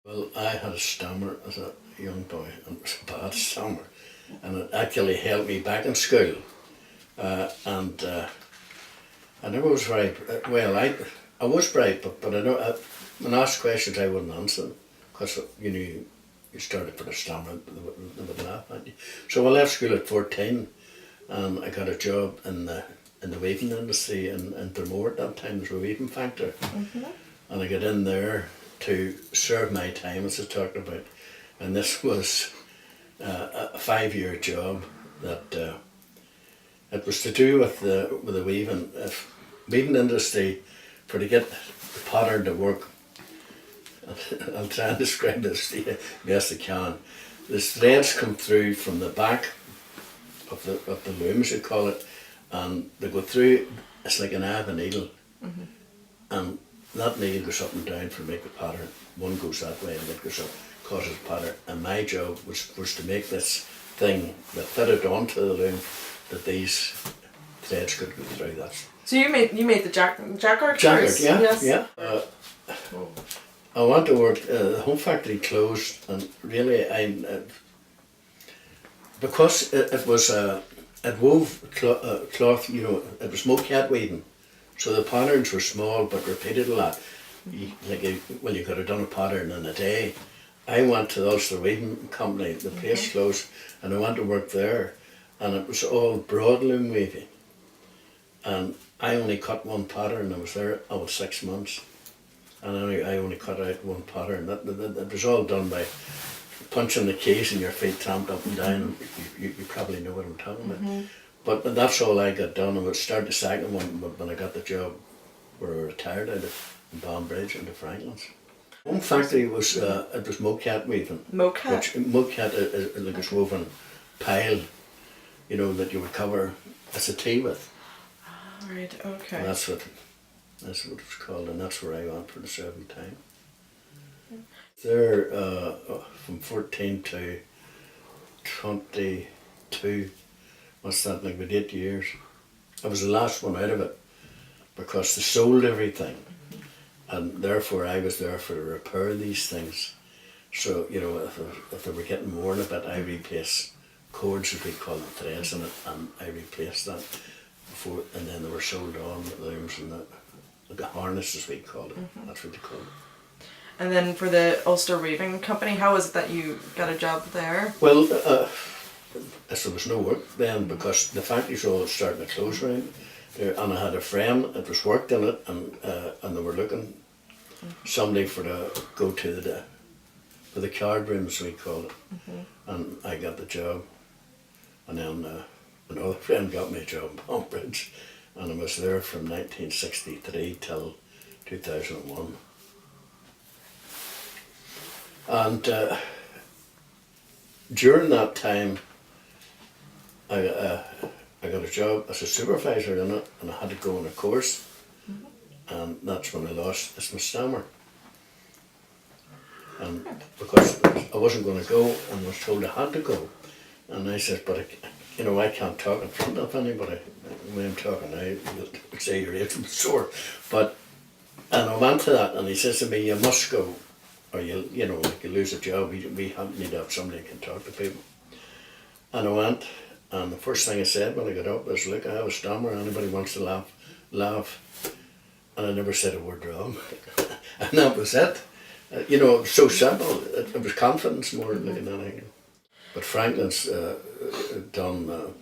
Well, I had a stammer as a young boy, and it was a bad stammer, and it actually held me back in school. And I never was very well. I was bright, but I know when asked questions I wouldn't answer them because you started for a stammer, they would laugh at you. So I left school at 14, and I got a job in the weaving industry in Dromore at that time. There was a weaving factory, and I got in there to serve my time, as I talked about, and this was a 5-year job that it was to do with the weaving weaving industry for to get the pattern to work. I'll try and describe this the best I can. The threads come through from the back of the loom, as you call it, and they go through. It's like an eye of a needle, and that needle goes up and down for make the pattern. One goes that way and it goes up, causes a pattern. And my job was to make this thing that fitted onto the loom that these threads could go through. That's So you made the jacquard Jacket, yeah, yes. yeah. I went to work. The home factory closed, and really, because it was it wove cloth. It was moquette weaving, so the patterns were small but repeated a lot. You could have done a pattern in a day. I went to the Ulster Weaving Company. The place closed, and I went to work there, and it was all broadloom weaving. And I only cut one pattern. I was there. I was 6 months. And I only cut out one pattern. That was all done by punching the keys and your feet tramped up and down. You probably know what I'm talking about. But that's all I got done. I would start the second one, but when I got the job, we were retired out of Banbridge into Franklin's. Home factory was it was moquette weaving. Moquette. Which moquette is like a woven pile, that you would cover as a tea with. Right. Okay. And that's what it's called, and that's where I went for the 7 time. There, from 14 to 22, what's that, like about 8 years. I was the last one out of it because they sold everything, and therefore I was there for to repair these things. So, if they were getting worn a bit, I replaced cords, as we call them, threads in it, and I replaced that before, and then they were sold on the looms and the harness, as we call it. That's what they call it. And then for the Ulster Weaving Company, how was it that you got a job there? Well, there was no work then because the factories were all starting to close around there, and I had a friend that was worked in it, and they were looking somebody for to go to the card room, as we call it, and I got the job, and then another friend got me a job in Banbridge, and I was there from 1963 till 2001. And during that time, I got a job as a supervisor in it, and I had to go on a course, and that's when I lost my stammer. And because I wasn't going to go, and was told I had to go, and I said, but I can't talk in front of anybody. When I'm talking now, you'll say your ears are sore. And I went to that, and he says to me, you must go, or you'll lose a job. We need to have somebody who can talk to people. And I went, and the first thing I said when I got up was, look, I have a stammer, anybody wants to laugh. And I never said a word wrong. And that was it. It was so simple. It was confidence more than anything. But Franklin's done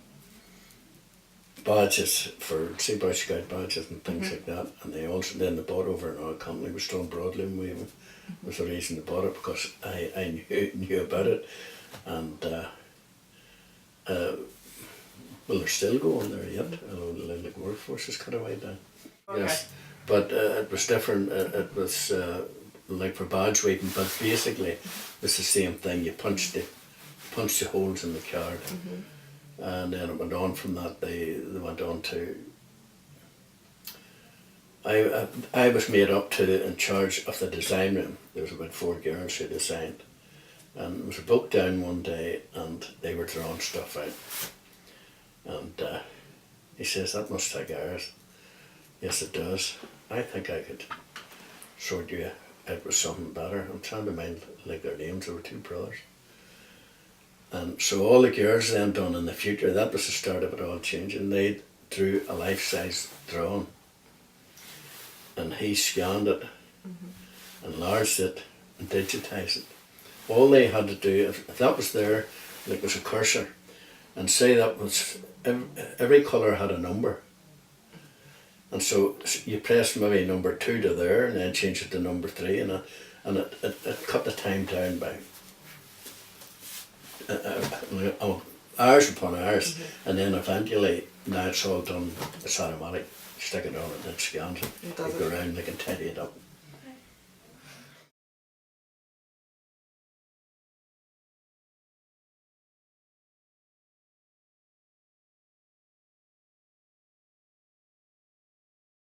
badges for Boy Scout badges and things like that, and they bought over an oil company was done broadloom weaving. Was the reason they bought it, because I knew about it, and well, they're still going there yet. Although the workforce is cut away down. Okay. Yes, but it was different. It was like for badge weaving, but basically it's the same thing. You punch the holes in the card, and then it went on from that. They went on to. I was made up to in charge of the design room. There was about 4 girls who designed, and it was a book down one day, and they were drawing stuff out, and he says, that must take hours. Yes, it does. I think I could sort you it was something better. I'm trying to mind like their names. They were two brothers. And so all the girls then done in the future, that was the start of it all changing. They drew a life-size drawing, and he scanned it, enlarged it, and digitised it. All they had to do, if that was there, like was a cursor, and say that was, every colour had a number. And so you press maybe number 2 to there, and then change it to number 3, and it cut the time down by hours upon hours, and then eventually, now it's all done, it's automatic, stick it on it, and it scans it, It does you go it. around, they can tidy it up.